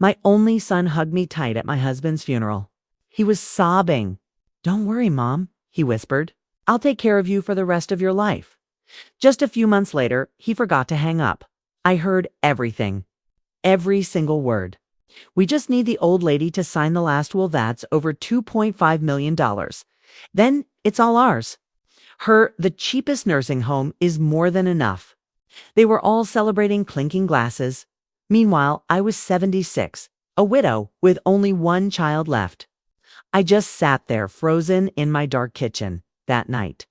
My only son hugged me tight at my husband's funeral. He was sobbing. "Don't worry, Mom," he whispered. "I'll take care of you for the rest of your life." Just a few months later, he forgot to hang up. I heard everything. Every single word. "We just need the old lady to sign the last will that's over $2.5 million. Then it's all ours. The cheapest nursing home is more than enough." They were all celebrating clinking glasses. Meanwhile, I was 76, a widow with only one child left. I just sat there frozen in my dark kitchen that night.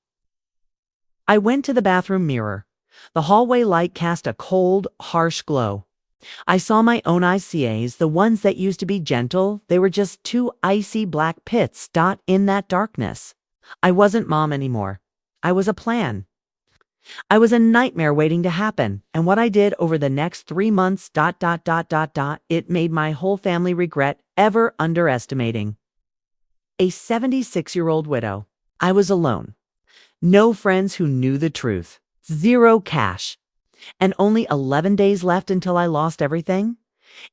I went to the bathroom mirror. The hallway light cast a cold, harsh glow. I saw my own ICAs, the ones that used to be gentle. They were just two icy black pits in that darkness. I wasn't Mom anymore. I was a plan. I was a nightmare waiting to happen, and what I did over the next 3 months, it made my whole family regret ever underestimating. A 76-year-old widow. I was alone. No friends who knew the truth. Zero cash. And only 11 days left until I lost everything.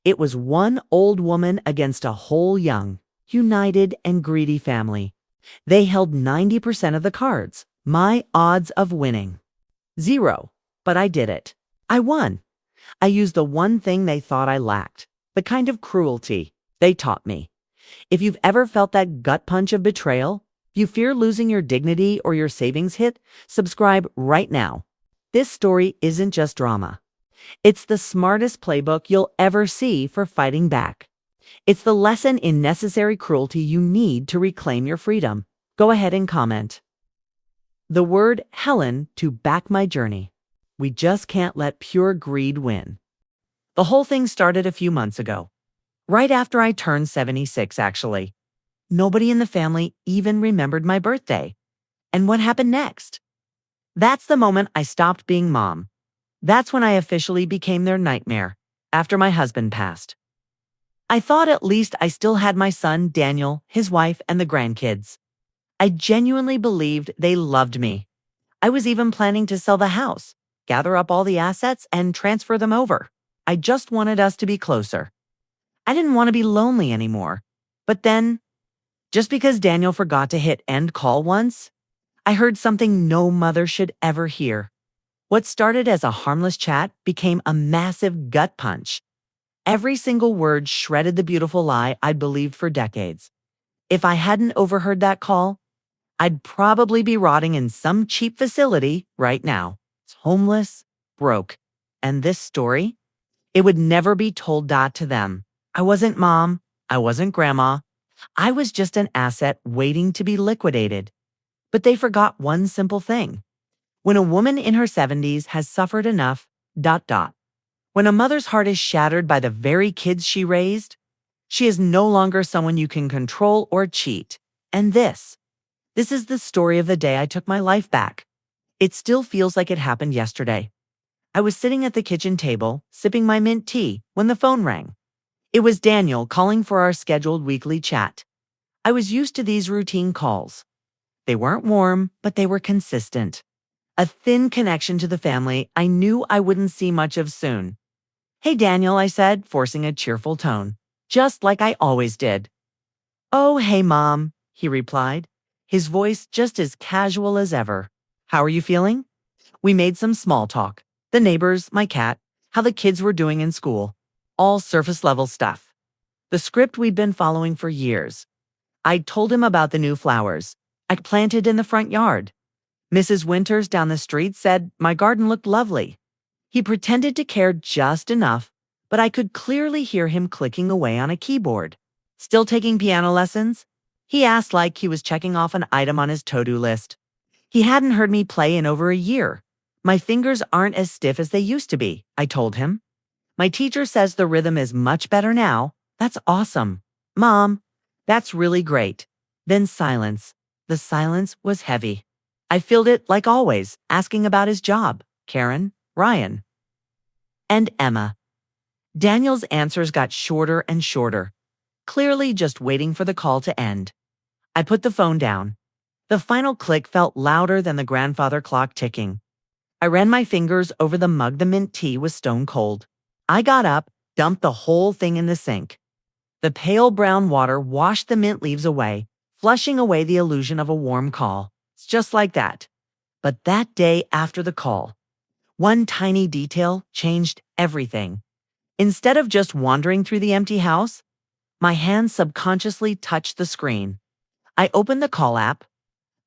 It was one old woman against a whole young, united and greedy family. They held 90% of the cards. My odds of winning. 0. But I did it. I won. I used the one thing they thought I lacked. The kind of cruelty they taught me. If you've ever felt that gut punch of betrayal, you fear losing your dignity or your savings hit, subscribe right now. This story isn't just drama. It's the smartest playbook you'll ever see for fighting back. It's the lesson in necessary cruelty you need to reclaim your freedom. Go ahead and comment the word Helen to back my journey. We just can't let pure greed win. The whole thing started a few months ago. Right after I turned 76, actually. Nobody in the family even remembered my birthday. And what happened next? That's the moment I stopped being Mom. That's when I officially became their nightmare, after my husband passed. I thought at least I still had my son, Daniel, his wife, and the grandkids. I genuinely believed they loved me. I was even planning to sell the house, gather up all the assets, and transfer them over. I just wanted us to be closer. I didn't want to be lonely anymore. But then, just because Daniel forgot to hit end call once, I heard something no mother should ever hear. What started as a harmless chat became a massive gut punch. Every single word shredded the beautiful lie I'd believed for decades. If I hadn't overheard that call, I'd probably be rotting in some cheap facility right now. It's homeless, broke. And this story? It would never be told to them. I wasn't Mom. I wasn't Grandma. I was just an asset waiting to be liquidated. But they forgot one simple thing. When a woman in her 70s has suffered enough, when a mother's heart is shattered by the very kids she raised, she is no longer someone you can control or cheat. And this is the story of the day I took my life back. It still feels like it happened yesterday. I was sitting at the kitchen table, sipping my mint tea, when the phone rang. It was Daniel calling for our scheduled weekly chat. I was used to these routine calls. They weren't warm, but they were consistent. A thin connection to the family I knew I wouldn't see much of soon. "Hey, Daniel," I said, forcing a cheerful tone, just like I always did. "Oh, hey, Mom," he replied, his voice just as casual as ever. "How are you feeling?" We made some small talk. The neighbors, my cat, how the kids were doing in school. All surface-level stuff. The script we'd been following for years. I'd told him about the new flowers I'd planted in the front yard. Mrs. Winters down the street said my garden looked lovely. He pretended to care just enough, but I could clearly hear him clicking away on a keyboard. "Still taking piano lessons?" He asked like he was checking off an item on his to-do list. He hadn't heard me play in over a year. "My fingers aren't as stiff as they used to be," I told him. "My teacher says the rhythm is much better now." "That's awesome." "Mom, that's really great." Then silence. The silence was heavy. I filled it like always, asking about his job, Karen, Ryan, and Emma. Daniel's answers got shorter and shorter, clearly just waiting for the call to end. I put the phone down. The final click felt louder than the grandfather clock ticking. I ran my fingers over the mug. The mint tea was stone cold. I got up, dumped the whole thing in the sink. The pale brown water washed the mint leaves away, flushing away the illusion of a warm call. It's just like that. But that day after the call, one tiny detail changed everything. Instead of just wandering through the empty house, my hand subconsciously touched the screen. I opened the call app.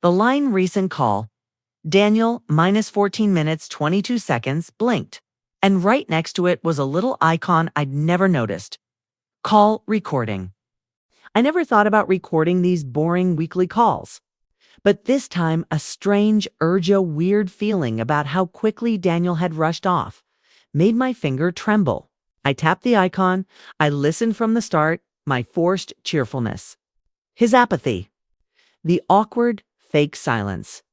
The line recent call, Daniel, minus 14 minutes, 22 seconds, blinked. And right next to it was a little icon I'd never noticed. Call recording. I never thought about recording these boring weekly calls. But this time, a strange, weird feeling about how quickly Daniel had rushed off made my finger tremble. I tapped the icon. I listened from the start, my forced cheerfulness. His apathy. The awkward, fake silence.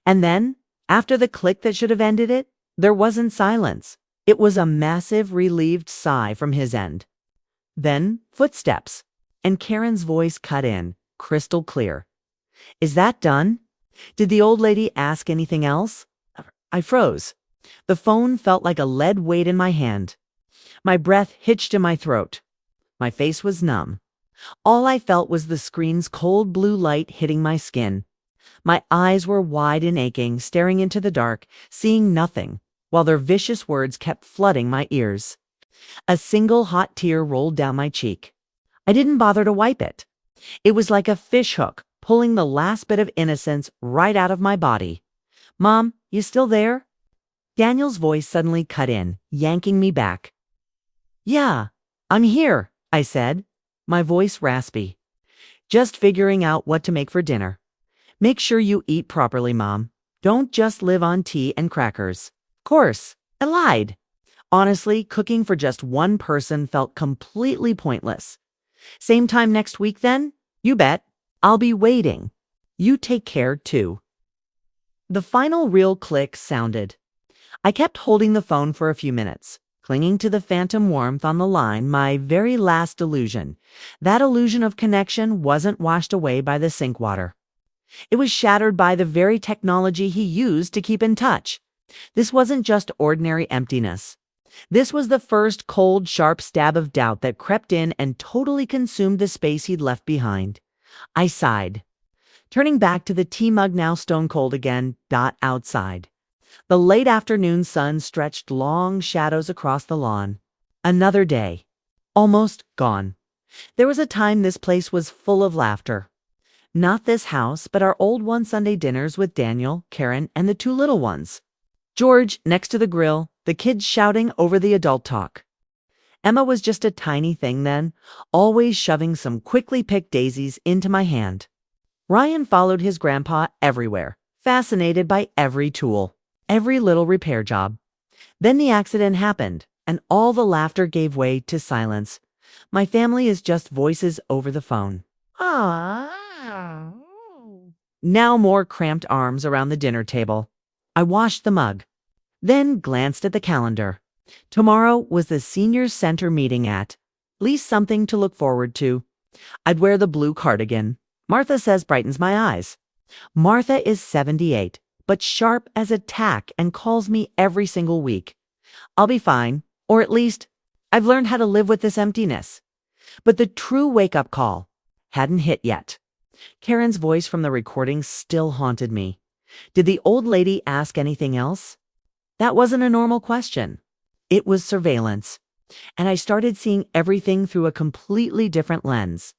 And then, after the click that should have ended it, there wasn't silence. It was a massive, relieved sigh from his end. Then, footsteps. And Karen's voice cut in, crystal clear. Is that done? Did the old lady ask anything else? I froze. The phone felt like a lead weight in my hand. My breath hitched in my throat. My face was numb. All I felt was the screen's cold blue light hitting my skin. My eyes were wide and aching, staring into the dark, seeing nothing, while their vicious words kept flooding my ears. A single hot tear rolled down my cheek. I didn't bother to wipe it. It was like a fishhook, pulling the last bit of innocence right out of my body. Mom, you still there? Daniel's voice suddenly cut in, yanking me back. Yeah, I'm here, I said, my voice raspy. Just figuring out what to make for dinner. Make sure you eat properly, Mom. Don't just live on tea and crackers. Of course, I lied. Honestly, cooking for just one person felt completely pointless. Same time next week then? You bet. I'll be waiting. You take care, too. The final real click sounded. I kept holding the phone for a few minutes, clinging to the phantom warmth on the line, my very last illusion. That illusion of connection wasn't washed away by the sink water. It was shattered by the very technology he used to keep in touch. This wasn't just ordinary emptiness. This was the first cold, sharp stab of doubt that crept in and totally consumed the space he'd left behind. I sighed, turning back to the tea mug now stone cold again, outside. The late afternoon sun stretched long shadows across the lawn. Another day. Almost gone. There was a time this place was full of laughter. Not this house, but our old one-Sunday dinners with Daniel, Karen, and the two little ones. George next to the grill, the kids shouting over the adult talk. Emma was just a tiny thing then, always shoving some quickly picked daisies into my hand. Ryan followed his grandpa everywhere, fascinated by every tool, every little repair job. Then the accident happened, and all the laughter gave way to silence. My family is just voices over the phone. Now more cramped arms around the dinner table. I washed the mug, then glanced at the calendar. Tomorrow was the senior center meeting at least something to look forward to. I'd wear the blue cardigan. Martha says brightens my eyes. Martha is 78, but sharp as a tack and calls me every single week. I'll be fine, or at least I've learned how to live with this emptiness. But the true wake-up call hadn't hit yet. Karen's voice from the recording still haunted me. Did the old lady ask anything else? That wasn't a normal question. It was surveillance. And I started seeing everything through a completely different lens.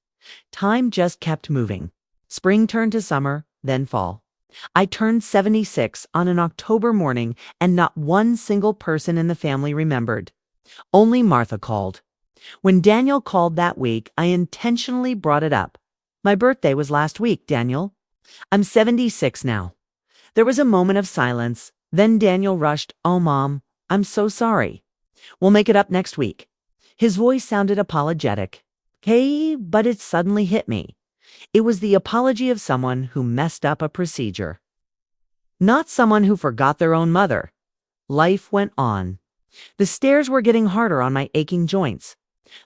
Time just kept moving. Spring turned to summer, then fall. I turned 76 on an October morning, and not one single person in the family remembered. Only Martha called. When Daniel called that week, I intentionally brought it up. My birthday was last week, Daniel. I'm 76 now. There was a moment of silence. Then Daniel rushed, "Oh, Mom, I'm so sorry. We'll make it up next week." His voice sounded apologetic. Okay, but it suddenly hit me. It was the apology of someone who messed up a procedure. Not someone who forgot their own mother. Life went on. The stairs were getting harder on my aching joints.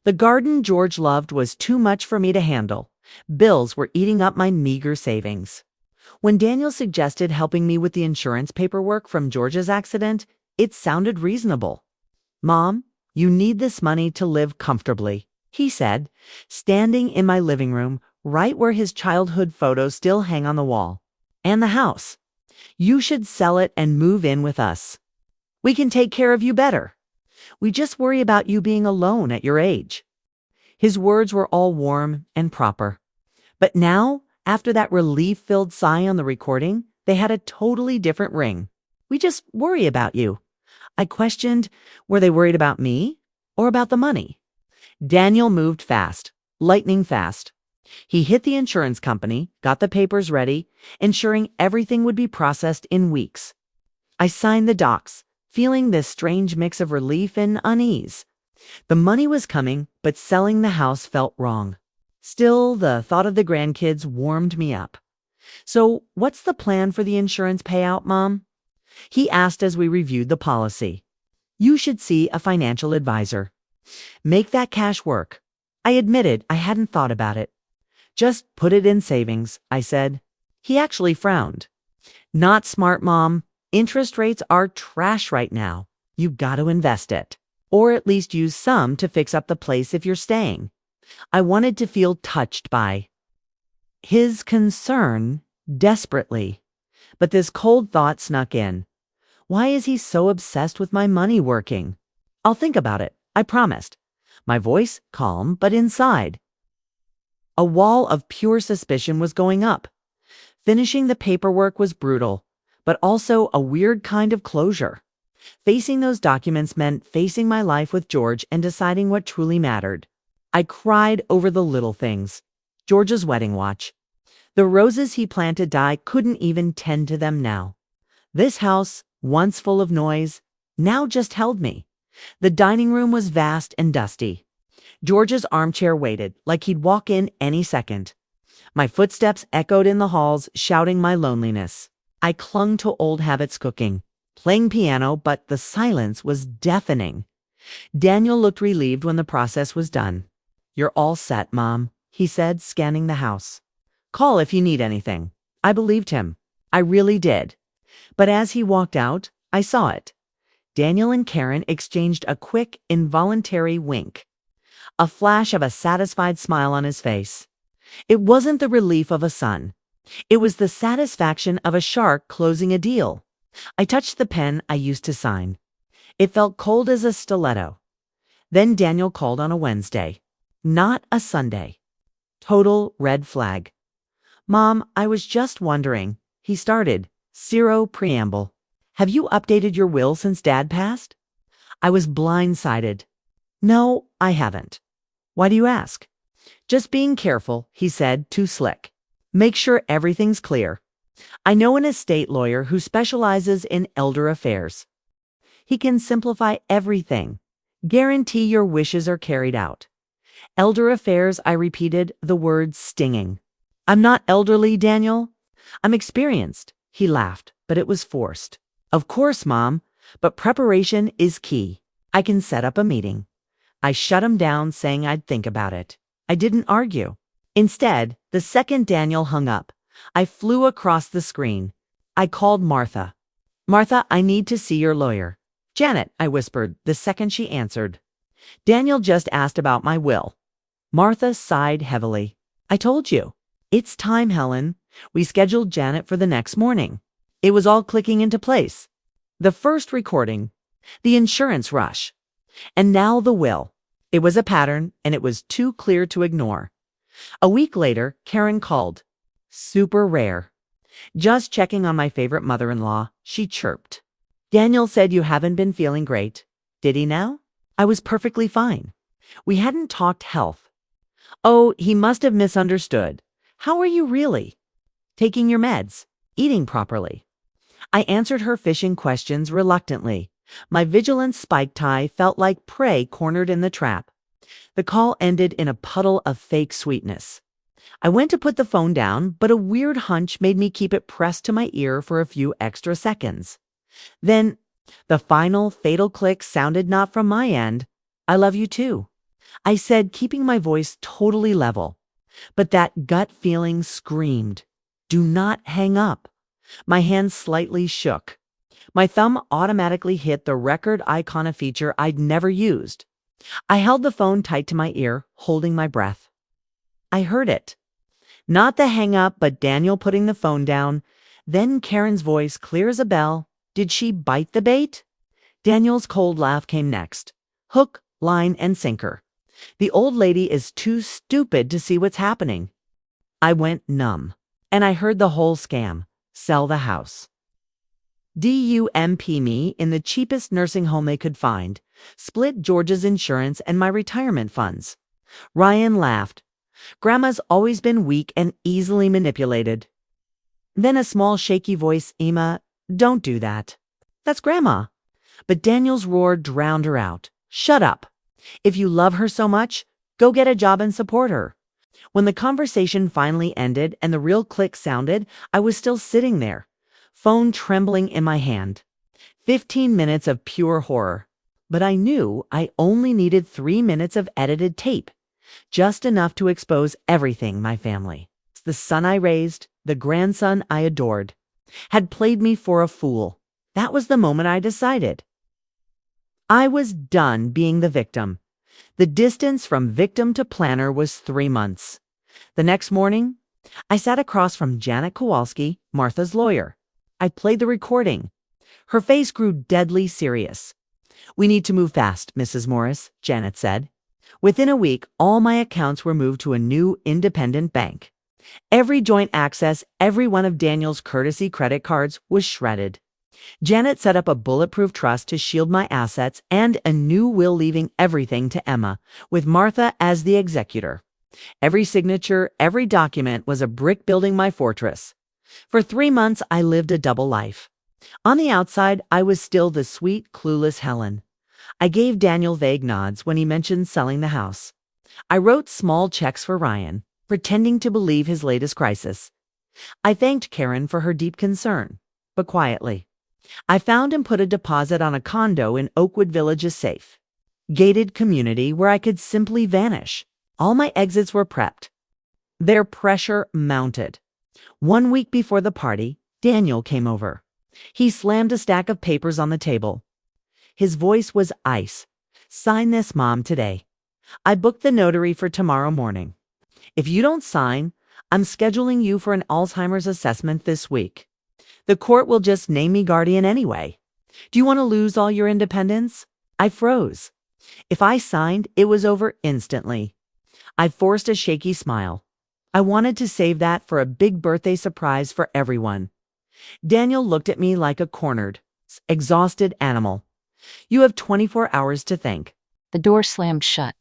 The garden George loved was too much for me to handle. Bills were eating up my meager savings. When Daniel suggested helping me with the insurance paperwork from George's accident, it sounded reasonable. Mom, You need this money to live comfortably, he said, standing in my living room, right where his childhood photos still hang on the wall. And the house. You should sell it and move in with us. We can take care of you better. We just worry about you being alone at your age. His words were all warm and proper. But now, after that relief-filled sigh on the recording, they had a totally different ring. We just worry about you. I questioned, were they worried about me or about the money? Daniel moved fast, lightning fast. He hit the insurance company, got the papers ready, ensuring everything would be processed in weeks. I signed the docs, feeling this strange mix of relief and unease. The money was coming, but selling the house felt wrong. Still, the thought of the grandkids warmed me up. So, what's the plan for the insurance payout, Mom? He asked as we reviewed the policy. You should see a financial advisor. Make that cash work. I admitted I hadn't thought about it. Just put it in savings, I said. He actually frowned. Not smart, Mom. Interest rates are trash right now. You've got to invest it. Or at least use some to fix up the place if you're staying. I wanted to feel touched by his concern desperately. But this cold thought snuck in. Why is he so obsessed with my money working? I'll think about it, I promised. My voice calm, but inside. A wall of pure suspicion was going up. Finishing the paperwork was brutal, but also a weird kind of closure. Facing those documents meant facing my life with George and deciding what truly mattered. I cried over the little things. George's wedding watch. The roses he planned to die couldn't even tend to them now. This house, once full of noise, now just held me. The dining room was vast and dusty. George's armchair waited, like he'd walk in any second. My footsteps echoed in the halls, shouting my loneliness. I clung to old habits cooking, playing piano, but the silence was deafening. Daniel looked relieved when the process was done. You're all set, Mom, he said, scanning the house. Call if you need anything. I believed him. I really did. But as he walked out, I saw it. Daniel and Karen exchanged a quick, involuntary wink. A flash of a satisfied smile on his face. It wasn't the relief of a son. It was the satisfaction of a shark closing a deal. I touched the pen I used to sign. It felt cold as a stiletto. Then Daniel called on a Wednesday, not a Sunday. Total red flag. Mom, I was just wondering, he started, zero preamble. Have you updated your will since Dad passed? I was blindsided. No, I haven't. Why do you ask? Just being careful, he said, too slick. Make sure everything's clear. I know an estate lawyer who specializes in elder affairs. He can simplify everything. Guarantee your wishes are carried out. Elder affairs, I repeated, the word stinging. I'm not elderly, Daniel. I'm experienced. He laughed, but it was forced. Of course, Mom, but preparation is key. I can set up a meeting. I shut him down, saying I'd think about it. I didn't argue. Instead, the second Daniel hung up, I flew across the screen. I called Martha. Martha, I need to see your lawyer. Janet, I whispered the second she answered. Daniel just asked about my will. Martha sighed heavily. I told you. It's time, Helen. We scheduled Janet for the next morning. It was all clicking into place. The first recording, the insurance rush, and now the will. It was a pattern, and it was too clear to ignore. A week later, Karen called. Super rare. Just checking on my favorite mother-in-law, she chirped. Daniel said you haven't been feeling great. Did he now? I was perfectly fine. We hadn't talked health. Oh, he must have misunderstood. How are you really? Taking your meds, eating properly. I answered her fishing questions reluctantly. My vigilant spike tie felt like prey cornered in the trap. The call ended in a puddle of fake sweetness. I went to put the phone down, but a weird hunch made me keep it pressed to my ear for a few extra seconds. Then, the final fatal click sounded not from my end. I love you too, I said, keeping my voice totally level. But that gut feeling screamed, do not hang up. My hand slightly shook. My thumb automatically hit the record icon, a feature I'd never used. I held the phone tight to my ear, holding my breath. I heard it. Not the hang up, but Daniel putting the phone down. Then Karen's voice, clear as a bell. Did she bite the bait? Daniel's cold laugh came next. Hook, line, and sinker. The old lady is too stupid to see what's happening. I went numb, and I heard the whole scam. Sell the house. Dump me in the cheapest nursing home they could find. Split George's insurance and my retirement funds. Ryan laughed. Grandma's always been weak and easily manipulated. Then a small shaky voice, Emma, don't do that. That's Grandma. But Daniel's roar drowned her out. Shut up. If you love her so much, go get a job and support her. When the conversation finally ended and the real click sounded, I was still sitting there, phone trembling in my hand. 15 minutes of pure horror. But I knew I only needed 3 minutes of edited tape. Just enough to expose everything my family, the son I raised, the grandson I adored, had played me for a fool. That was the moment I decided. I was done being the victim. The distance from victim to planner was 3 months. The next morning, I sat across from Janet Kowalski, Martha's lawyer. I played the recording. Her face grew deadly serious. We need to move fast, Mrs. Morris, Janet said. Within a week, all my accounts were moved to a new independent bank. Every joint access, every one of Daniel's courtesy credit cards was shredded. Janet set up a bulletproof trust to shield my assets and a new will leaving everything to Emma, with Martha as the executor. Every signature, every document was a brick building my fortress. For 3 months, I lived a double life. On the outside, I was still the sweet, clueless Helen. I gave Daniel vague nods when he mentioned selling the house. I wrote small checks for Ryan, pretending to believe his latest crisis. I thanked Karen for her deep concern, but quietly. I found and put a deposit on a condo in Oakwood Village's safe. Gated community where I could simply vanish. All my exits were prepped. Their pressure mounted. 1 week before the party, Daniel came over. He slammed a stack of papers on the table. His voice was ice. Sign this, Mom, today. I booked the notary for tomorrow morning. If you don't sign, I'm scheduling you for an Alzheimer's assessment this week. The court will just name me guardian anyway. Do you want to lose all your independence? I froze. If I signed, it was over instantly. I forced a shaky smile. I wanted to save that for a big birthday surprise for everyone. Daniel looked at me like a cornered, exhausted animal. You have 24 hours to think. The door slammed shut.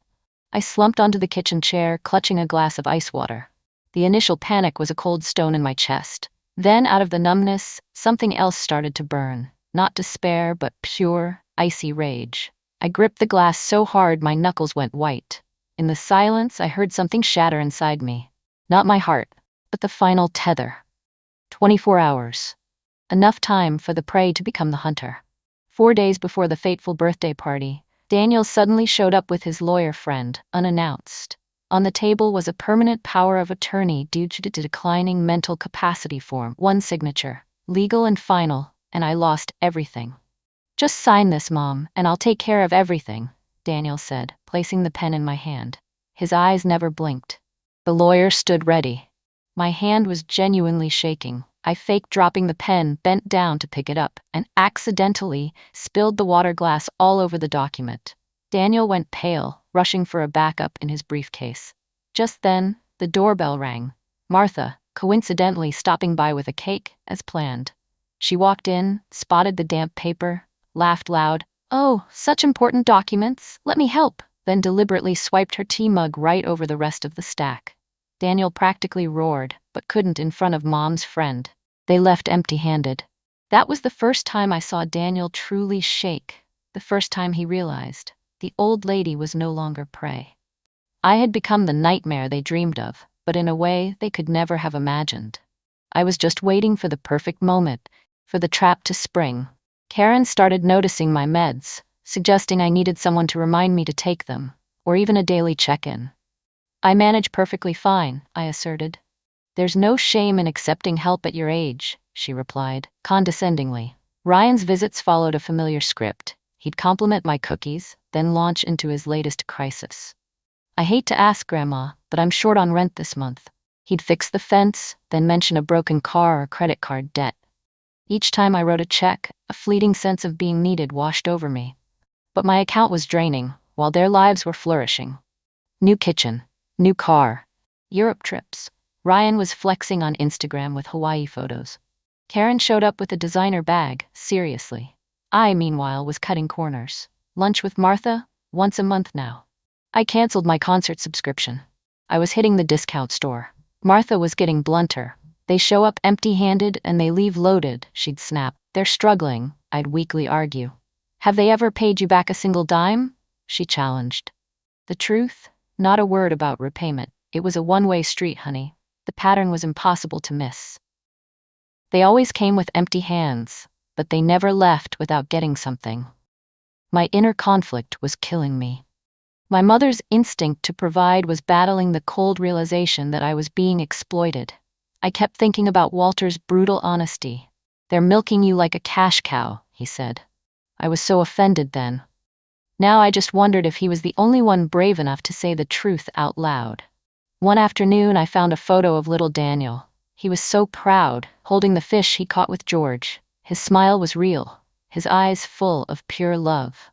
I slumped onto the kitchen chair, clutching a glass of ice water. The initial panic was a cold stone in my chest. Then, out of the numbness, something else started to burn. Not despair, but pure, icy rage. I gripped the glass so hard my knuckles went white. In the silence, I heard something shatter inside me. Not my heart, but the final tether. 24 hours. Enough time for the prey to become the hunter. 4 days before the fateful birthday party, Daniel suddenly showed up with his lawyer friend, unannounced. On the table was a permanent power of attorney due to the declining mental capacity form. 1 signature, legal and final, and I lost everything. Just sign this, Mom, and I'll take care of everything, Daniel said, placing the pen in my hand. His eyes never blinked. The lawyer stood ready. My hand was genuinely shaking. I faked dropping the pen, bent down to pick it up, and accidentally spilled the water glass all over the document. Daniel went pale, rushing for a backup in his briefcase. Just then, the doorbell rang. Martha, coincidentally stopping by with a cake, as planned. She walked in, spotted the damp paper, laughed loud. "Oh, such important documents. Let me help," then deliberately swiped her tea mug right over the rest of the stack. Daniel practically roared, but couldn't in front of Mom's friend. They left empty-handed. That was the first time I saw Daniel truly shake, the first time he realized the old lady was no longer prey. I had become the nightmare they dreamed of, but in a way they could never have imagined. I was just waiting for the perfect moment, for the trap to spring. Karen started noticing my meds, suggesting I needed someone to remind me to take them, or even a daily check-in. "I manage perfectly fine," I asserted. "There's no shame in accepting help at your age," she replied, condescendingly. Ryan's visits followed a familiar script. He'd compliment my cookies, then launch into his latest crisis. I hate to ask, Grandma, but I'm short on rent this month. He'd fix the fence, then mention a broken car or credit card debt. Each time I wrote a check, a fleeting sense of being needed washed over me. But my account was draining, while their lives were flourishing. New kitchen, new car, Europe trips. Ryan was flexing on Instagram with Hawaii photos. Karen showed up with a designer bag, seriously. I, meanwhile, was cutting corners. Lunch with Martha? Once a month now. I canceled my concert subscription. I was hitting the discount store. Martha was getting blunter. They show up empty-handed and they leave loaded, she'd snap. They're struggling, I'd weakly argue. Have they ever paid you back a single dime? She challenged. The truth? Not a word about repayment. It was a one-way street, honey. The pattern was impossible to miss. They always came with empty hands, but they never left without getting something. My inner conflict was killing me. My mother's instinct to provide was battling the cold realization that I was being exploited. I kept thinking about Walter's brutal honesty. They're milking you like a cash cow, he said. I was so offended then. Now I just wondered if he was the only one brave enough to say the truth out loud. One afternoon I found a photo of little Daniel. He was so proud, holding the fish he caught with George. His smile was real, his eyes full of pure love.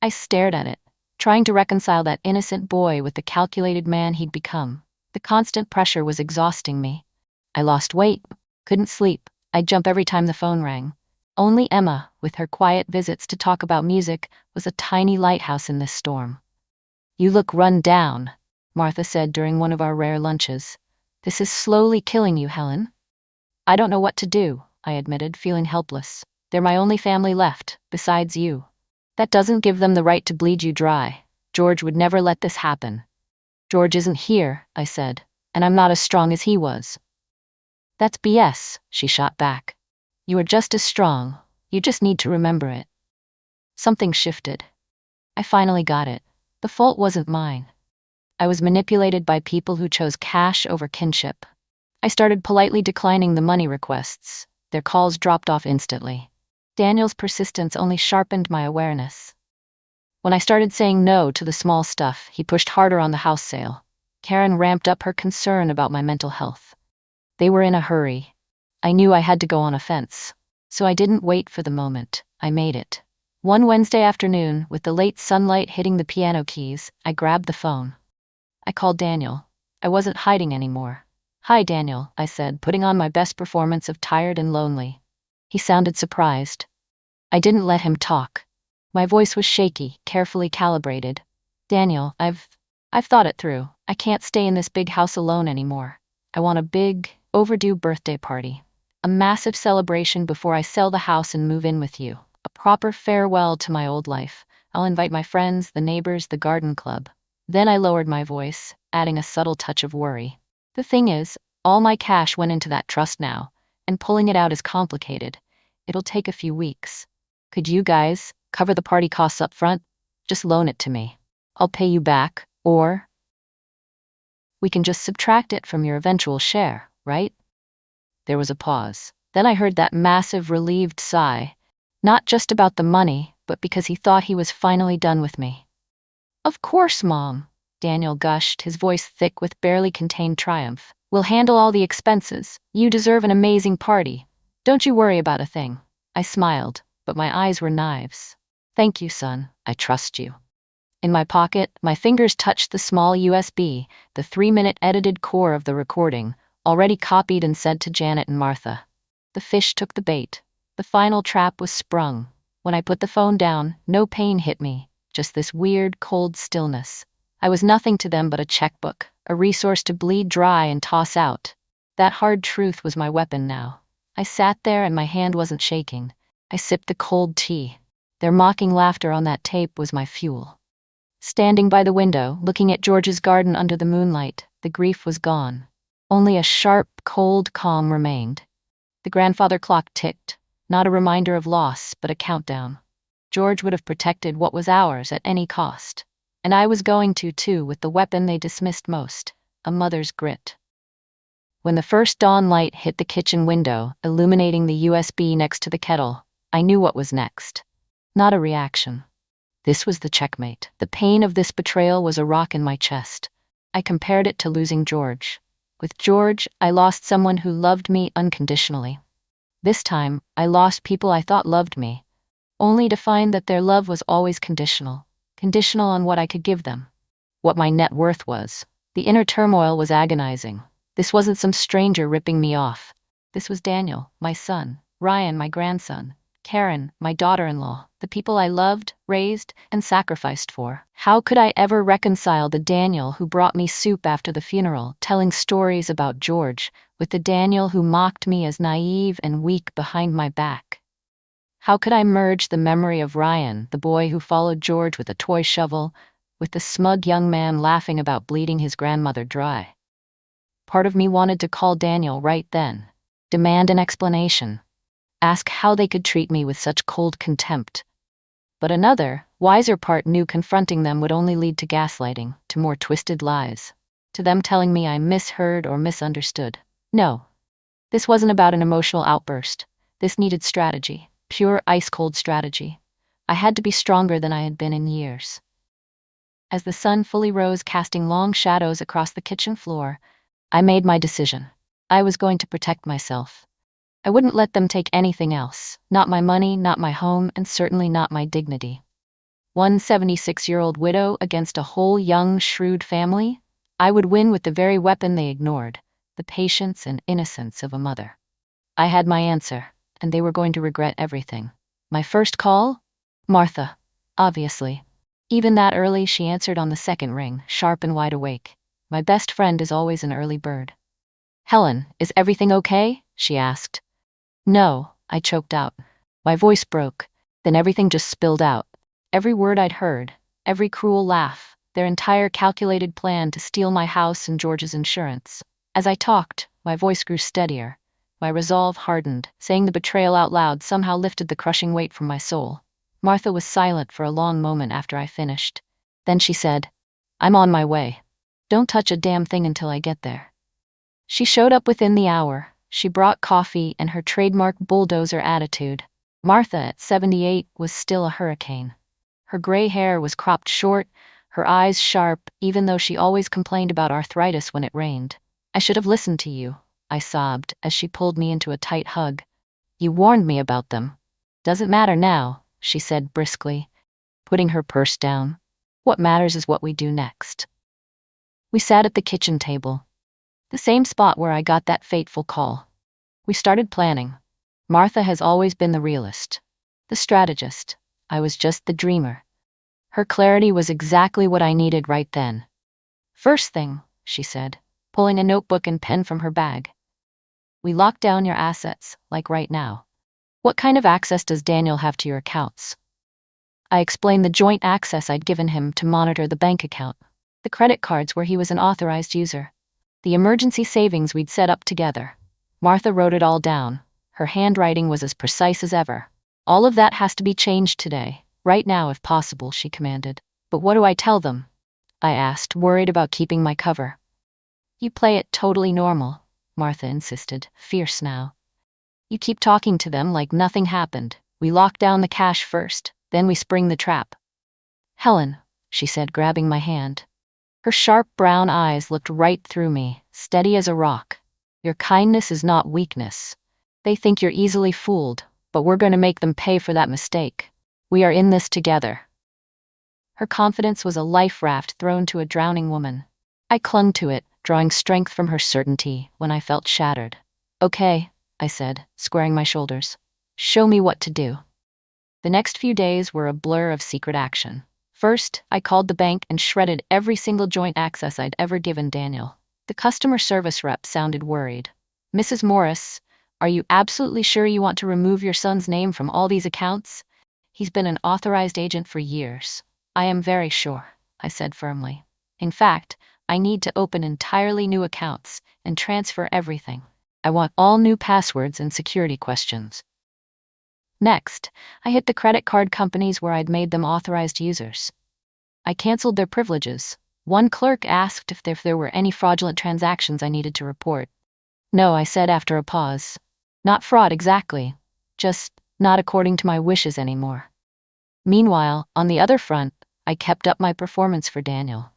I stared at it, trying to reconcile that innocent boy with the calculated man he'd become. The constant pressure was exhausting me. I lost weight, couldn't sleep. I'd jump every time the phone rang. Only Emma, with her quiet visits to talk about music, was a tiny lighthouse in this storm. You look run down, Martha said during one of our rare lunches. This is slowly killing you, Helen. I don't know what to do, I admitted, feeling helpless. They're my only family left, besides you. That doesn't give them the right to bleed you dry. George would never let this happen. George isn't here, I said, and I'm not as strong as he was. That's BS, she shot back. You are just as strong. You just need to remember it. Something shifted. I finally got it. The fault wasn't mine. I was manipulated by people who chose cash over kinship. I started politely declining the money requests. Their calls dropped off instantly. Daniel's persistence only sharpened my awareness. When I started saying no to the small stuff, he pushed harder on the house sale. Karen ramped up her concern about my mental health. They were in a hurry. I knew I had to go on offense. So I didn't wait for the moment. I made it. One Wednesday afternoon, with the late sunlight hitting the piano keys, I grabbed the phone. I called Daniel. I wasn't hiding anymore. Hi, Daniel, I said, putting on my best performance of tired and lonely. He sounded surprised. I didn't let him talk. My voice was shaky, carefully calibrated. Daniel, I've thought it through. I can't stay in this big house alone anymore. I want a big, overdue birthday party. A massive celebration before I sell the house and move in with you. A proper farewell to my old life. I'll invite my friends, the neighbors, the garden club. Then I lowered my voice, adding a subtle touch of worry. The thing is, all my cash went into that trust now, and pulling it out is complicated. It'll take a few weeks. Could you guys cover the party costs up front? Just loan it to me. I'll pay you back, or we can just subtract it from your eventual share, right? There was a pause. Then I heard that massive, relieved sigh, not just about the money, but because he thought he was finally done with me. Of course, Mom, Daniel gushed, his voice thick with barely contained triumph. We'll handle all the expenses. You deserve an amazing party. Don't you worry about a thing. I smiled, but my eyes were knives. Thank you, son. I trust you. In my pocket, my fingers touched the small USB, the 3-minute edited core of the recording, already copied and sent to Janet and Martha. The fish took the bait. The final trap was sprung. When I put the phone down, no pain hit me, just this weird, cold stillness. I was nothing to them but a checkbook, a resource to bleed dry and toss out. That hard truth was my weapon now. I sat there and my hand wasn't shaking. I sipped the cold tea. Their mocking laughter on that tape was my fuel. Standing by the window, looking at George's garden under the moonlight, the grief was gone. Only a sharp, cold calm remained. The grandfather clock ticked, not a reminder of loss, but a countdown. George would have protected what was ours at any cost. And I was going to, too, with the weapon they dismissed most, a mother's grit. When the first dawn light hit the kitchen window, illuminating the USB next to the kettle, I knew what was next. Not a reaction. This was the checkmate. The pain of this betrayal was a rock in my chest. I compared it to losing George. With George, I lost someone who loved me unconditionally. This time, I lost people I thought loved me, only to find that their love was always conditional on what I could give them, what my net worth was. The inner turmoil was agonizing. This wasn't some stranger ripping me off. This was Daniel, my son, Ryan, my grandson, Karen, my daughter-in-law, the people I loved, raised, and sacrificed for. How could I ever reconcile the Daniel who brought me soup after the funeral, telling stories about George, with the Daniel who mocked me as naive and weak behind my back? How could I merge the memory of Ryan, the boy who followed George with a toy shovel, with the smug young man laughing about bleeding his grandmother dry? Part of me wanted to call Daniel right then, demand an explanation, ask how they could treat me with such cold contempt. But another, wiser part knew confronting them would only lead to gaslighting, to more twisted lies, to them telling me I misheard or misunderstood. No, this wasn't about an emotional outburst. This needed strategy, pure ice-cold strategy. I had to be stronger than I had been in years. As the sun fully rose, casting long shadows across the kitchen floor, I made my decision. I was going to protect myself. I wouldn't let them take anything else, not my money, not my home, and certainly not my dignity. One 76-year-old widow against a whole young, shrewd family? I would win with the very weapon they ignored, the patience and innocence of a mother. I had my answer, and they were going to regret everything. My first call? Martha, obviously. Even that early, she answered on the second ring, sharp and wide awake. My best friend is always an early bird. Helen, is everything okay? She asked. No, I choked out. My voice broke. Then everything just spilled out. Every word I'd heard, every cruel laugh, their entire calculated plan to steal my house and George's insurance. As I talked, my voice grew steadier. My resolve hardened. Saying the betrayal out loud somehow lifted the crushing weight from my soul. Martha was silent for a long moment after I finished. Then she said, I'm on my way. Don't touch a damn thing until I get there. She showed up within the hour. She brought coffee and her trademark bulldozer attitude. Martha, at 78, was still a hurricane. Her gray hair was cropped short, her eyes sharp, even though she always complained about arthritis when it rained. I should have listened to you, I sobbed as she pulled me into a tight hug. You warned me about them. Doesn't matter now, she said briskly, putting her purse down. What matters is what we do next. We sat at the kitchen table, the same spot where I got that fateful call. We started planning. Martha has always been the realist, the strategist. I was just the dreamer. Her clarity was exactly what I needed right then. First thing, she said, pulling a notebook and pen from her bag. We lock down your assets, like right now. What kind of access does Daniel have to your accounts? I explained the joint access I'd given him to monitor the bank account, the credit cards where he was an authorized user, the emergency savings we'd set up together. Martha wrote it all down. Her handwriting was as precise as ever. All of that has to be changed today, right now if possible, she commanded. But what do I tell them? I asked, worried about keeping my cover. You play it totally normal, Martha insisted, fierce now. You keep talking to them like nothing happened. We lock down the cash first, then we spring the trap. Helen, she said, grabbing my hand. Her sharp brown eyes looked right through me, steady as a rock. Your kindness is not weakness. They think you're easily fooled, but we're going to make them pay for that mistake. We are in this together. Her confidence was a life raft thrown to a drowning woman. I clung to it, drawing strength from her certainty when I felt shattered. Okay, I said, squaring my shoulders. Show me what to do. The next few days were a blur of secret action. First, I called the bank and shredded every single joint access I'd ever given Daniel. The customer service rep sounded worried. Mrs. Morris, are you absolutely sure you want to remove your son's name from all these accounts? He's been an authorized agent for years. I am very sure, I said firmly. In fact, I need to open entirely new accounts and transfer everything. I want all new passwords and security questions. Next, I hit the credit card companies where I'd made them authorized users. I canceled their privileges. One clerk asked if there were any fraudulent transactions I needed to report. No, I said after a pause. Not fraud exactly. Just not according to my wishes anymore. Meanwhile, on the other front, I kept up my performance for Daniel.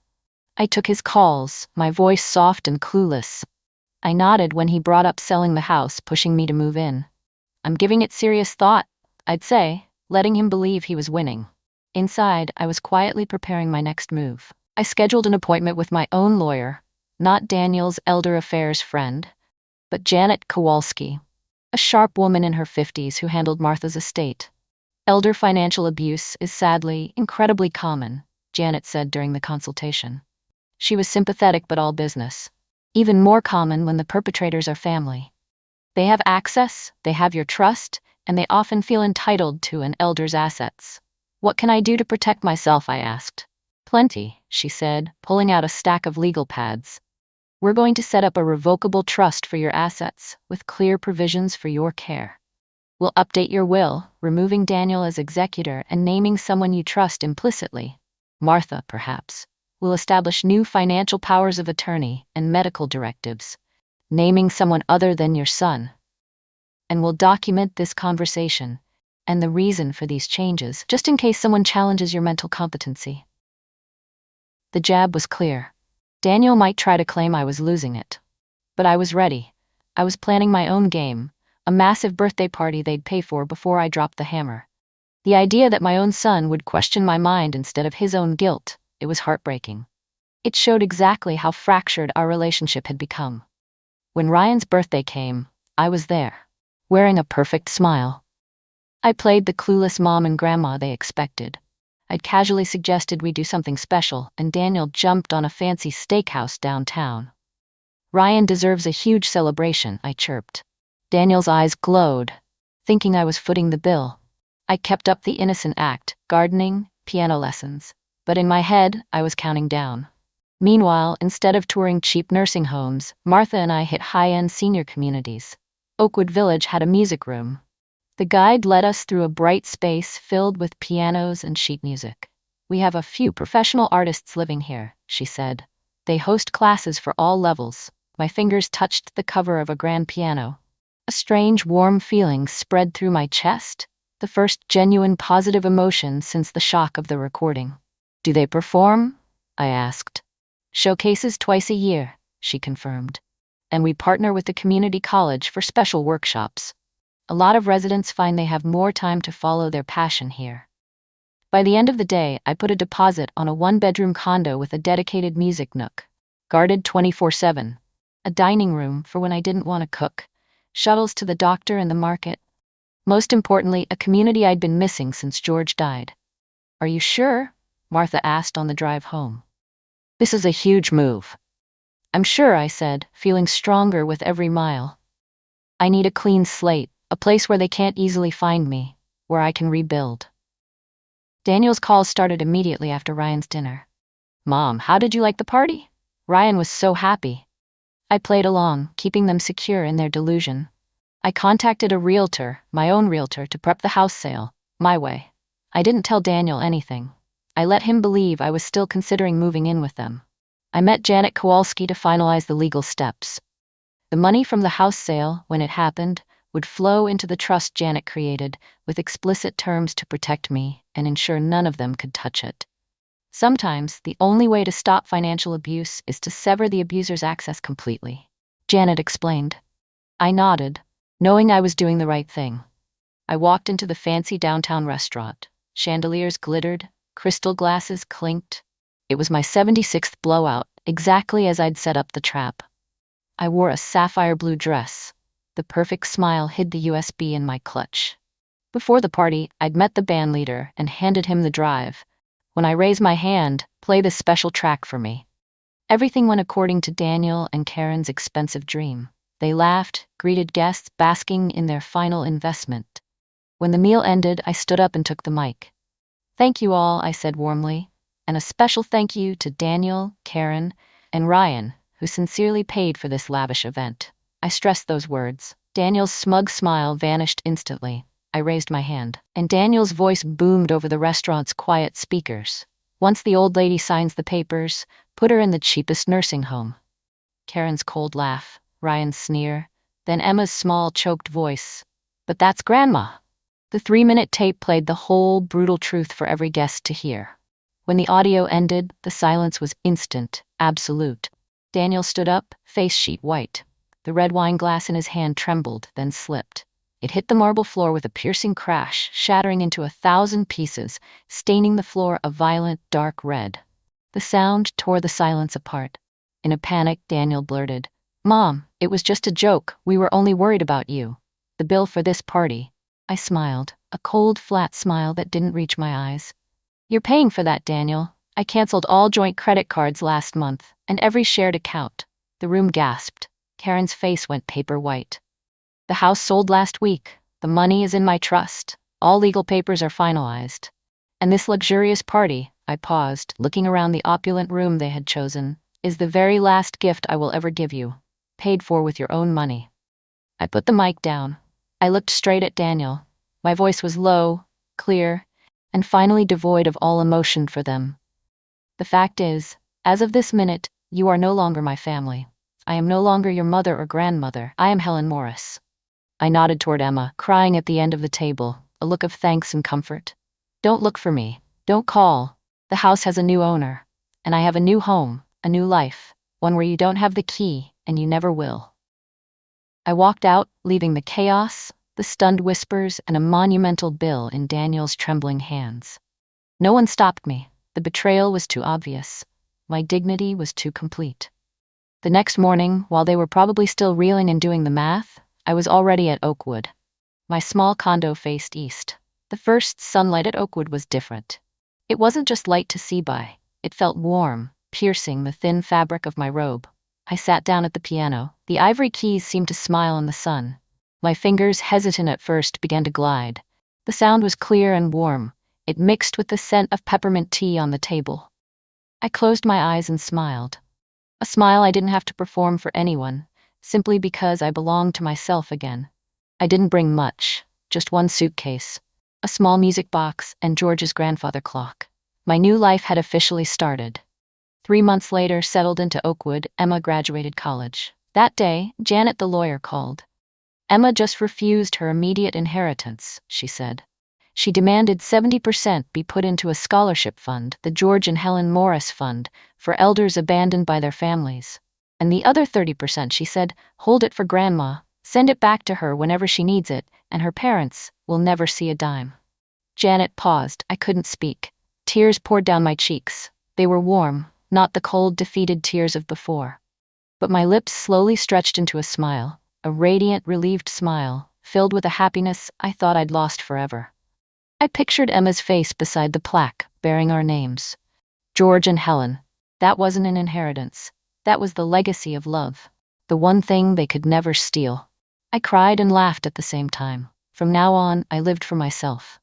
I took his calls, my voice soft and clueless. I nodded when he brought up selling the house, pushing me to move in. I'm giving it serious thought, I'd say, letting him believe he was winning. Inside, I was quietly preparing my next move. I scheduled an appointment with my own lawyer, not Daniel's elder affairs friend, but Janet Kowalski, a sharp woman in her 50s who handled Martha's estate. Elder financial abuse is sadly incredibly common, Janet said during the consultation. She was sympathetic but all business. Even more common when the perpetrators are family. They have access, they have your trust, and they often feel entitled to an elder's assets. What can I do to protect myself, I asked. Plenty, she said, pulling out a stack of legal pads. We're going to set up a revocable trust for your assets, with clear provisions for your care. We'll update your will, removing Daniel as executor and naming someone you trust implicitly. Martha, perhaps. We'll establish new financial powers of attorney and medical directives, naming someone other than your son. And we'll document this conversation and the reason for these changes, just in case someone challenges your mental competency. The jab was clear. Daniel might try to claim I was losing it. But I was ready. I was planning my own game, a massive birthday party they'd pay for before I dropped the hammer. The idea that my own son would question my mind instead of his own guilt, it was heartbreaking. It showed exactly how fractured our relationship had become. When Ryan's birthday came, I was there, wearing a perfect smile. I played the clueless mom and grandma they expected. I'd casually suggested we do something special, and Daniel jumped on a fancy steakhouse downtown. Ryan deserves a huge celebration, I chirped. Daniel's eyes glowed, thinking I was footing the bill. I kept up the innocent act, gardening, piano lessons. But in my head, I was counting down. Meanwhile, instead of touring cheap nursing homes, Martha and I hit high-end senior communities. Oakwood Village had a music room. The guide led us through a bright space filled with pianos and sheet music. We have a few professional artists living here, she said. They host classes for all levels. My fingers touched the cover of a grand piano. A strange, warm feeling spread through my chest, the first genuine positive emotion since the shock of the recording. Do they perform? I asked. Showcases twice a year, she confirmed. And we partner with the community college for special workshops. A lot of residents find they have more time to follow their passion here. By the end of the day, I put a deposit on a one-bedroom condo with a dedicated music nook, guarded 24/7, a dining room for when I didn't want to cook, shuttles to the doctor and the market. Most importantly, a community I'd been missing since George died. Are you sure? Martha asked on the drive home. This is a huge move. I'm sure, I said, feeling stronger with every mile. I need a clean slate, a place where they can't easily find me, where I can rebuild. Daniel's calls started immediately after Ryan's dinner. Mom, how did you like the party? Ryan was so happy. I played along, keeping them secure in their delusion. I contacted a realtor, my own realtor, to prep the house sale, my way. I didn't tell Daniel anything. I let him believe I was still considering moving in with them. I met Janet Kowalski to finalize the legal steps. The money from the house sale, when it happened, would flow into the trust Janet created, with explicit terms to protect me and ensure none of them could touch it. Sometimes, the only way to stop financial abuse is to sever the abuser's access completely, Janet explained. I nodded, knowing I was doing the right thing. I walked into the fancy downtown restaurant. Chandeliers glittered, crystal glasses clinked. It was my 76th blowout, exactly as I'd set up the trap. I wore a sapphire blue dress. The perfect smile hid the USB in my clutch. Before the party, I'd met the bandleader and handed him the drive. When I raised my hand, play this special track for me. Everything went according to Daniel and Karen's expensive dream. They laughed, greeted guests, basking in their final investment. When the meal ended, I stood up and took the mic. Thank you all, I said warmly, and a special thank you to Daniel, Karen, and Ryan, who sincerely paid for this lavish event. I stressed those words. Daniel's smug smile vanished instantly. I raised my hand, and Daniel's voice boomed over the restaurant's quiet speakers. Once the old lady signs the papers, put her in the cheapest nursing home. Karen's cold laugh, Ryan's sneer, then Emma's small, choked voice. But that's Grandma. The 3-minute tape played the whole brutal truth for every guest to hear. When the audio ended, the silence was instant, absolute. Daniel stood up, face sheet white. The red wine glass in his hand trembled, then slipped. It hit the marble floor with a piercing crash, shattering into 1,000 pieces, staining the floor a violent, dark red. The sound tore the silence apart. In a panic, Daniel blurted, "Mom, it was just a joke. We were only worried about you. The bill for this party." I smiled, a cold, flat smile that didn't reach my eyes. "You're paying for that, Daniel. I canceled all joint credit cards last month, and every shared account." The room gasped. Karen's face went paper white. "The house sold last week. The money is in my trust. All legal papers are finalized. And this luxurious party," I paused, looking around the opulent room they had chosen, "is the very last gift I will ever give you. Paid for with your own money." I put the mic down. I looked straight at Daniel. My voice was low, clear, and finally devoid of all emotion for them. "The fact is, as of this minute, you are no longer my family. I am no longer your mother or grandmother. I am Helen Morris." I nodded toward Emma, crying at the end of the table, a look of thanks and comfort. "Don't look for me. Don't call. The house has a new owner. And I have a new home, a new life, one where you don't have the key, and you never will." I walked out, leaving the chaos, the stunned whispers, and a monumental bill in Daniel's trembling hands. No one stopped me. The betrayal was too obvious. My dignity was too complete. The next morning, while they were probably still reeling and doing the math, I was already at Oakwood. My small condo faced east. The first sunlight at Oakwood was different. It wasn't just light to see by. It felt warm, piercing the thin fabric of my robe. I sat down at the piano. The ivory keys seemed to smile in the sun. My fingers, hesitant at first, began to glide. The sound was clear and warm. It mixed with the scent of peppermint tea on the table. I closed my eyes and smiled. A smile I didn't have to perform for anyone, simply because I belonged to myself again. I didn't bring much, just one suitcase, a small music box, and George's grandfather clock. My new life had officially started. 3 months later, settled into Oakwood, Emma graduated college. That day, Janet the lawyer called. "Emma just refused her immediate inheritance," she said. "She demanded 70% be put into a scholarship fund, the George and Helen Morris Fund, for elders abandoned by their families. And the other 30%, she said, hold it for Grandma, send it back to her whenever she needs it, and her parents will never see a dime." Janet paused. I couldn't speak. Tears poured down my cheeks. They were warm, not the cold, defeated tears of before. But my lips slowly stretched into a smile, a radiant, relieved smile, filled with a happiness I thought I'd lost forever. I pictured Emma's face beside the plaque bearing our names. George and Helen. That wasn't an inheritance. That was the legacy of love. The one thing they could never steal. I cried and laughed at the same time. From now on, I lived for myself.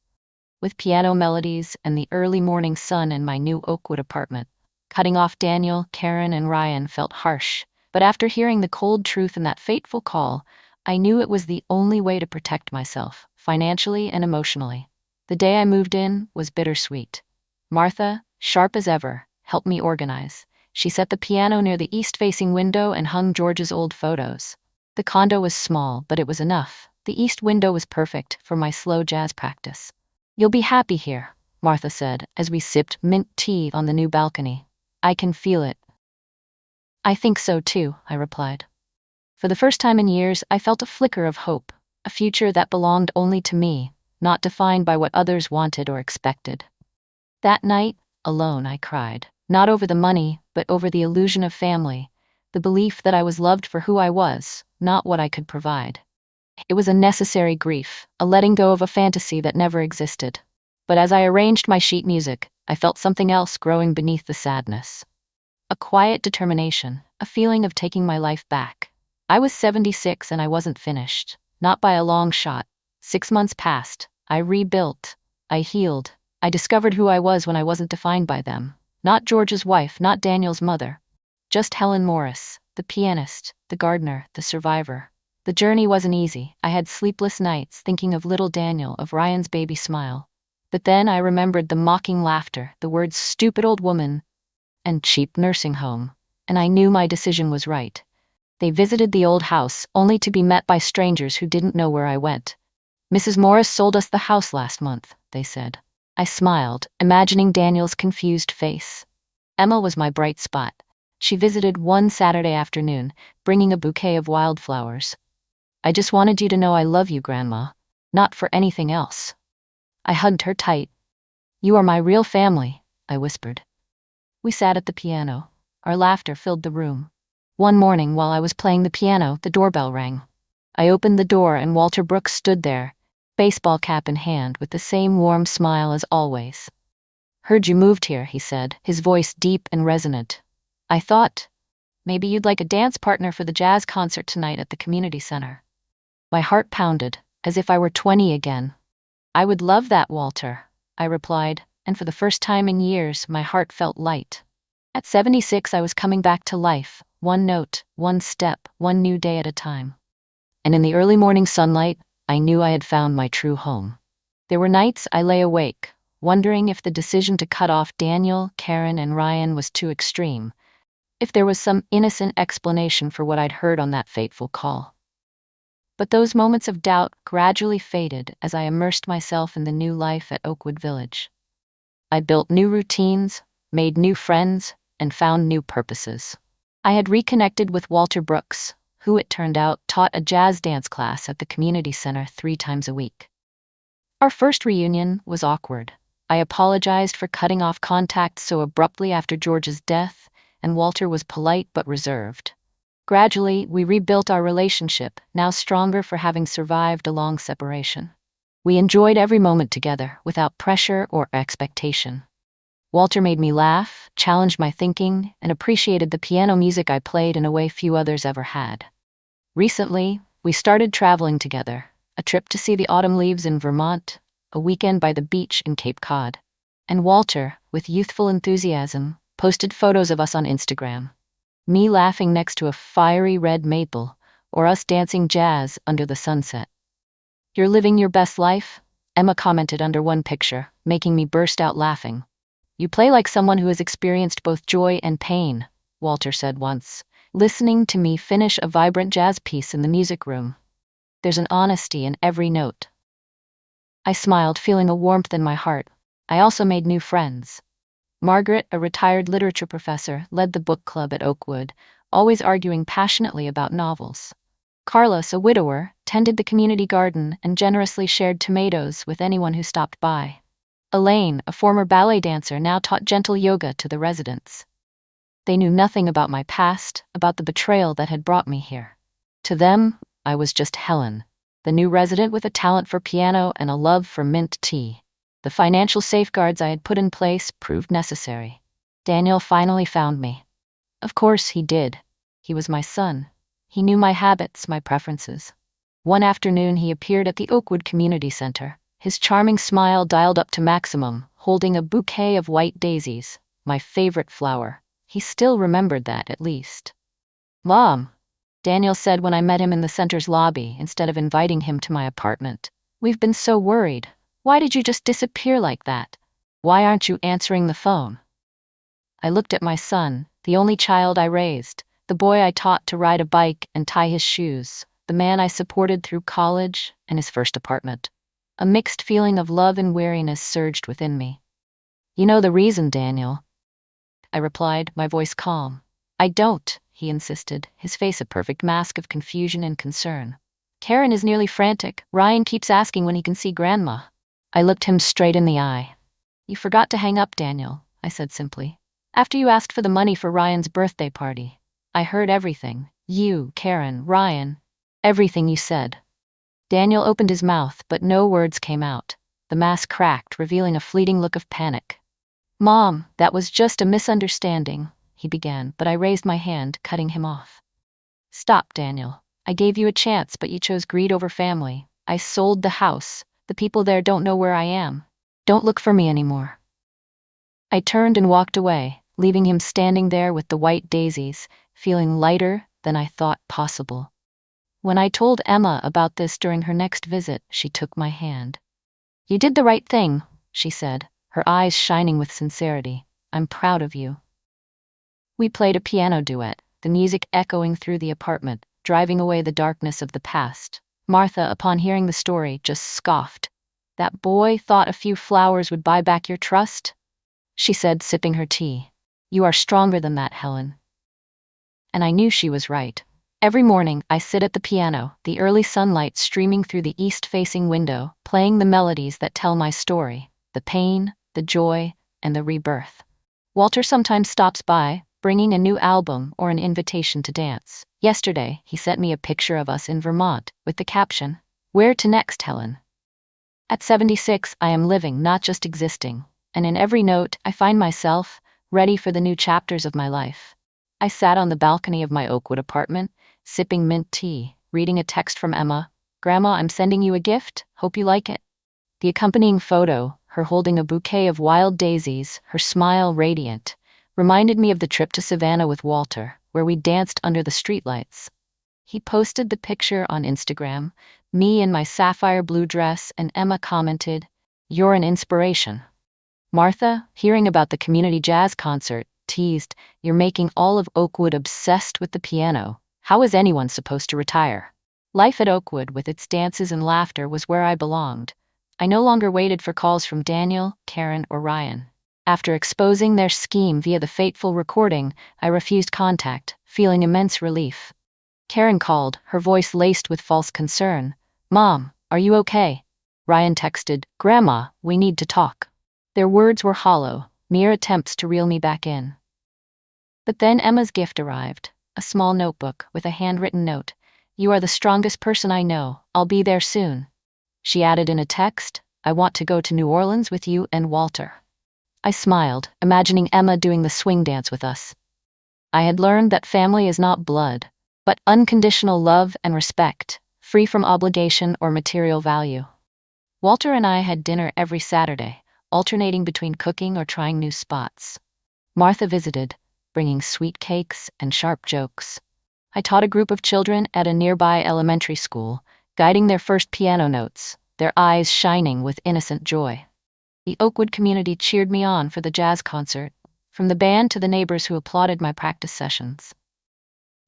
With piano melodies and the early morning sun in my new Oakwood apartment. Cutting off Daniel, Karen, and Ryan felt harsh, but after hearing the cold truth in that fateful call, I knew it was the only way to protect myself, financially and emotionally. The day I moved in was bittersweet. Martha, sharp as ever, helped me organize. She set the piano near the east-facing window and hung George's old photos. The condo was small, but it was enough. The east window was perfect for my slow jazz practice. "You'll be happy here," Martha said, as we sipped mint tea on the new balcony. "I can feel it." "I think so too," I replied. For the first time in years, I felt a flicker of hope, a future that belonged only to me, not defined by what others wanted or expected. That night, alone, I cried, not over the money, but over the illusion of family, the belief that I was loved for who I was, not what I could provide. It was a necessary grief, a letting go of a fantasy that never existed. But as I arranged my sheet music, I felt something else growing beneath the sadness. A quiet determination, a feeling of taking my life back. I was 76 and I wasn't finished, not by a long shot. 6 months passed. I rebuilt. I healed. I discovered who I was when I wasn't defined by them. Not George's wife, not Daniel's mother. Just Helen Morris, the pianist, the gardener, the survivor. The journey wasn't easy. I had sleepless nights thinking of little Daniel, of Ryan's baby smile. But then I remembered the mocking laughter, the words "stupid old woman" and "cheap nursing home," and I knew my decision was right. They visited the old house, only to be met by strangers who didn't know where I went. Mrs. Morris sold us the house last month, they said. I smiled, imagining Daniel's confused face. Emma was my bright spot. She visited one Saturday afternoon, bringing a bouquet of wildflowers. I just wanted you to know I love you, Grandma. Not for anything else. I hugged her tight. You are my real family, I whispered. We sat at the piano. Our laughter filled the room. One morning, while I was playing the piano, the doorbell rang. I opened the door and Walter Brooks stood there, baseball cap in hand, with the same warm smile as always. Heard you moved here, he said, his voice deep and resonant. I thought, maybe you'd like a dance partner for the jazz concert tonight at the community center. My heart pounded, as if I were 20 again. I would love that, Walter, I replied, and for the first time in years, my heart felt light. At 76, I was coming back to life, one note, one step, one new day at a time. And in the early morning sunlight, I knew I had found my true home. There were nights I lay awake, wondering if the decision to cut off Daniel, Karen, and Ryan was too extreme, if there was some innocent explanation for what I'd heard on that fateful call. But those moments of doubt gradually faded as I immersed myself in the new life at Oakwood Village. I built new routines, made new friends, and found new purposes. I had reconnected with Walter Brooks, who, it turned out, taught a jazz dance class at the community center 3 times a week. Our first reunion was awkward. I apologized for cutting off contact so abruptly after George's death, and Walter was polite but reserved. Gradually, we rebuilt our relationship, now stronger for having survived a long separation. We enjoyed every moment together, without pressure or expectation. Walter made me laugh, challenged my thinking, and appreciated the piano music I played in a way few others ever had. Recently, we started traveling together, a trip to see the autumn leaves in Vermont, a weekend by the beach in Cape Cod. And Walter, with youthful enthusiasm, posted photos of us on Instagram. Me laughing next to a fiery red maple, or us dancing jazz under the sunset. You're living your best life? Emma commented under one picture, making me burst out laughing. You play like someone who has experienced both joy and pain, Walter said once, listening to me finish a vibrant jazz piece in the music room. There's an honesty in every note. I smiled, feeling a warmth in my heart. I also made new friends. Margaret, a retired literature professor, led the book club at Oakwood, always arguing passionately about novels. Carlos, a widower, tended the community garden and generously shared tomatoes with anyone who stopped by. Elaine, a former ballet dancer, now taught gentle yoga to the residents. They knew nothing about my past, about the betrayal that had brought me here. To them, I was just Helen, the new resident with a talent for piano and a love for mint tea. The financial safeguards I had put in place proved necessary. Daniel finally found me. Of course he did. He was my son. He knew my habits, my preferences. One afternoon he appeared at the Oakwood Community Center, his charming smile dialed up to maximum, holding a bouquet of white daisies, my favorite flower. He still remembered that, at least. Mom, Daniel said when I met him in the center's lobby instead of inviting him to my apartment. We've been so worried. Why did you just disappear like that? Why aren't you answering the phone? I looked at my son, the only child I raised, the boy I taught to ride a bike and tie his shoes, the man I supported through college and his first apartment. A mixed feeling of love and weariness surged within me. You know the reason, Daniel, I replied, my voice calm. I don't, he insisted, his face a perfect mask of confusion and concern. Karen is nearly frantic. Ryan keeps asking when he can see Grandma. I looked him straight in the eye. You forgot to hang up, Daniel, I said simply. After you asked for the money for Ryan's birthday party. I heard everything. You, Karen, Ryan. Everything you said. Daniel opened his mouth, but no words came out. The mask cracked, revealing a fleeting look of panic. Mom, that was just a misunderstanding, he began, but I raised my hand, cutting him off. Stop, Daniel. I gave you a chance, but you chose greed over family. I sold the house. The people there don't know where I am. Don't look for me anymore. I turned and walked away, leaving him standing there with the white daisies, feeling lighter than I thought possible. When I told Emma about this during her next visit, she took my hand. You did the right thing, she said, her eyes shining with sincerity. I'm proud of you. We played a piano duet, the music echoing through the apartment, driving away the darkness of the past. Martha, upon hearing the story, just scoffed. That boy thought a few flowers would buy back your trust? She said, sipping her tea. You are stronger than that, Helen. And I knew she was right. Every morning, I sit at the piano, the early sunlight streaming through the east-facing window, playing the melodies that tell my story, the pain, the joy, and the rebirth. Walter sometimes stops by, bringing a new album or an invitation to dance. Yesterday, he sent me a picture of us in Vermont, with the caption, "Where to next, Helen?" At 76, I am living, not just existing, and in every note, I find myself ready for the new chapters of my life. I sat on the balcony of my Oakwood apartment, sipping mint tea, reading a text from Emma. "Grandma, I'm sending you a gift. Hope you like it." The accompanying photo, her holding a bouquet of wild daisies, her smile radiant, reminded me of the trip to Savannah with Walter, where we danced under the streetlights. He posted the picture on Instagram, me in my sapphire blue dress, and Emma commented, "You're an inspiration." Martha, hearing about the community jazz concert, teased, "You're making all of Oakwood obsessed with the piano. How is anyone supposed to retire?" Life at Oakwood, with its dances and laughter, was where I belonged. I no longer waited for calls from Daniel, Karen, or Ryan. After exposing their scheme via the fateful recording, I refused contact, feeling immense relief. Karen called, her voice laced with false concern. "Mom, are you okay?" Ryan texted, "Grandma, we need to talk." Their words were hollow, mere attempts to reel me back in. But then Emma's gift arrived, a small notebook with a handwritten note. "You are the strongest person I know. I'll be there soon." She added in a text, "I want to go to New Orleans with you and Walter." I smiled, imagining Emma doing the swing dance with us. I had learned that family is not blood, but unconditional love and respect, free from obligation or material value. Walter and I had dinner every Saturday, alternating between cooking or trying new spots. Martha visited, bringing sweet cakes and sharp jokes. I taught a group of children at a nearby elementary school, guiding their first piano notes, their eyes shining with innocent joy. The Oakwood community cheered me on for the jazz concert, from the band to the neighbors who applauded my practice sessions.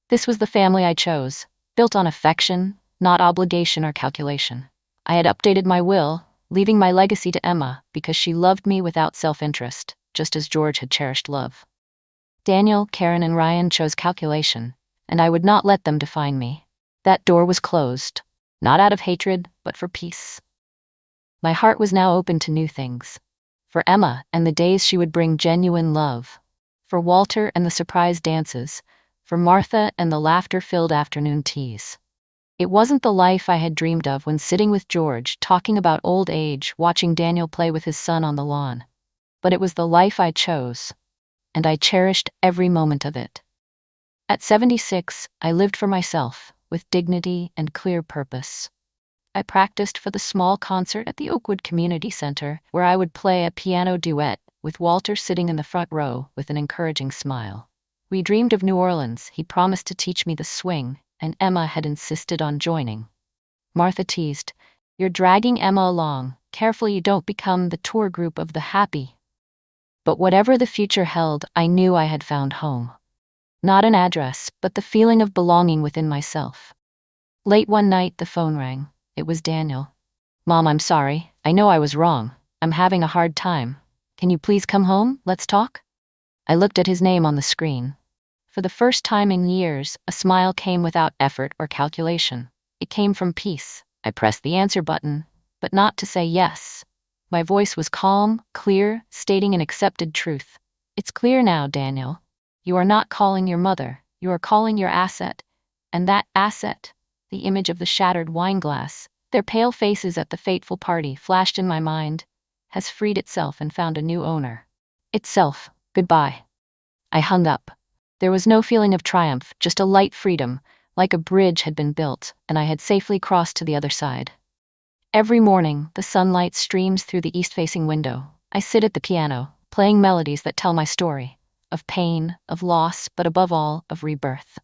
This was the family I chose, built on affection, not obligation or calculation. I had updated my will, leaving my legacy to Emma because she loved me without self-interest, just as George had cherished love. Daniel, Karen, and Ryan chose calculation, and I would not let them define me. That door was closed, not out of hatred, but for peace. My heart was now open to new things. For Emma and the days she would bring genuine love. For Walter and the surprise dances. For Martha and the laughter-filled afternoon teas. It wasn't the life I had dreamed of when sitting with George, talking about old age, watching Daniel play with his son on the lawn. But it was the life I chose, and I cherished every moment of it. At 76, I lived for myself, with dignity and clear purpose. I practiced for the small concert at the Oakwood Community Center, where I would play a piano duet, with Walter sitting in the front row with an encouraging smile. We dreamed of New Orleans. He promised to teach me the swing, and Emma had insisted on joining. Martha teased, "You're dragging Emma along. Careful you don't become the tour group of the happy." But whatever the future held, I knew I had found home. Not an address, but the feeling of belonging within myself. Late one night, the phone rang. It was Daniel. "Mom, I'm sorry. I know I was wrong. I'm having a hard time. Can you please come home? Let's talk?" I looked at his name on the screen. For the first time in years, a smile came without effort or calculation. It came from peace. I pressed the answer button, but not to say yes. My voice was calm, clear, stating an accepted truth. "It's clear now, Daniel. You are not calling your mother. You are calling your asset. And that asset," the image of the shattered wine glass, their pale faces at the fateful party flashed in my mind, "has freed itself and found a new owner. Itself, goodbye." I hung up. There was no feeling of triumph, just a light freedom, like a bridge had been built, and I had safely crossed to the other side. Every morning, the sunlight streams through the east-facing window. I sit at the piano, playing melodies that tell my story, of pain, of loss, but above all, of rebirth.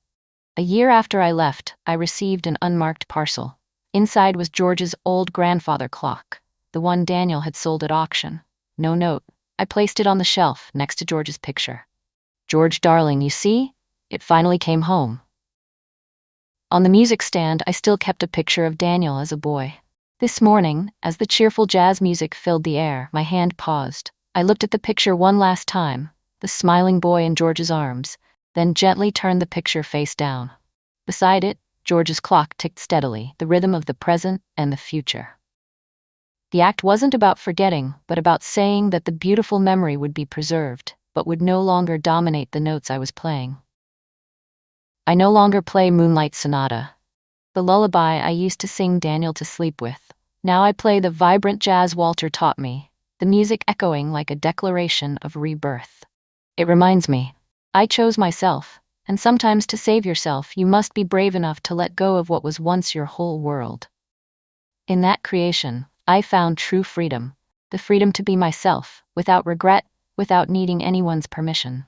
A year after I left, I received an unmarked parcel. Inside was George's old grandfather clock, the one Daniel had sold at auction. No note. I placed it on the shelf next to George's picture. "George, darling, you see? It finally came home." On the music stand, I still kept a picture of Daniel as a boy. This morning, as the cheerful jazz music filled the air, my hand paused. I looked at the picture one last time, the smiling boy in George's arms, then gently turned the picture face down. Beside it, George's clock ticked steadily, the rhythm of the present and the future. The act wasn't about forgetting, but about saying that the beautiful memory would be preserved, but would no longer dominate the notes I was playing. I no longer play Moonlight Sonata, the lullaby I used to sing Daniel to sleep with. Now I play the vibrant jazz Walter taught me, the music echoing like a declaration of rebirth. It reminds me, I chose myself, and sometimes to save yourself, you must be brave enough to let go of what was once your whole world. In that creation, I found true freedom, the freedom to be myself, without regret, without needing anyone's permission.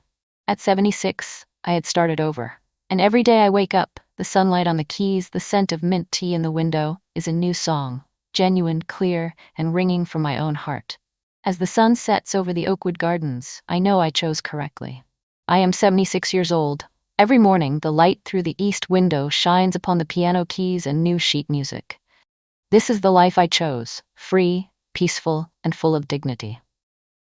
At 76, I had started over, and every day I wake up, the sunlight on the keys, the scent of mint tea in the window, is a new song, genuine, clear, and ringing from my own heart. As the sun sets over the Oakwood Gardens, I know I chose correctly. I am 76 years old. Every morning, the light through the east window shines upon the piano keys and new sheet music. This is the life I chose, free, peaceful, and full of dignity.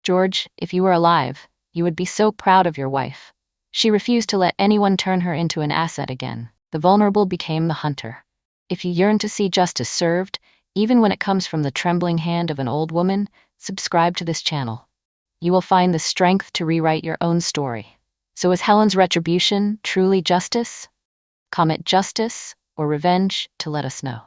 George, if you were alive, you would be so proud of your wife. She refused to let anyone turn her into an asset again. The vulnerable became the hunter. If you yearn to see justice served, even when it comes from the trembling hand of an old woman, subscribe to this channel. You will find the strength to rewrite your own story. So is Helen's retribution truly justice? Comment justice or revenge to let us know.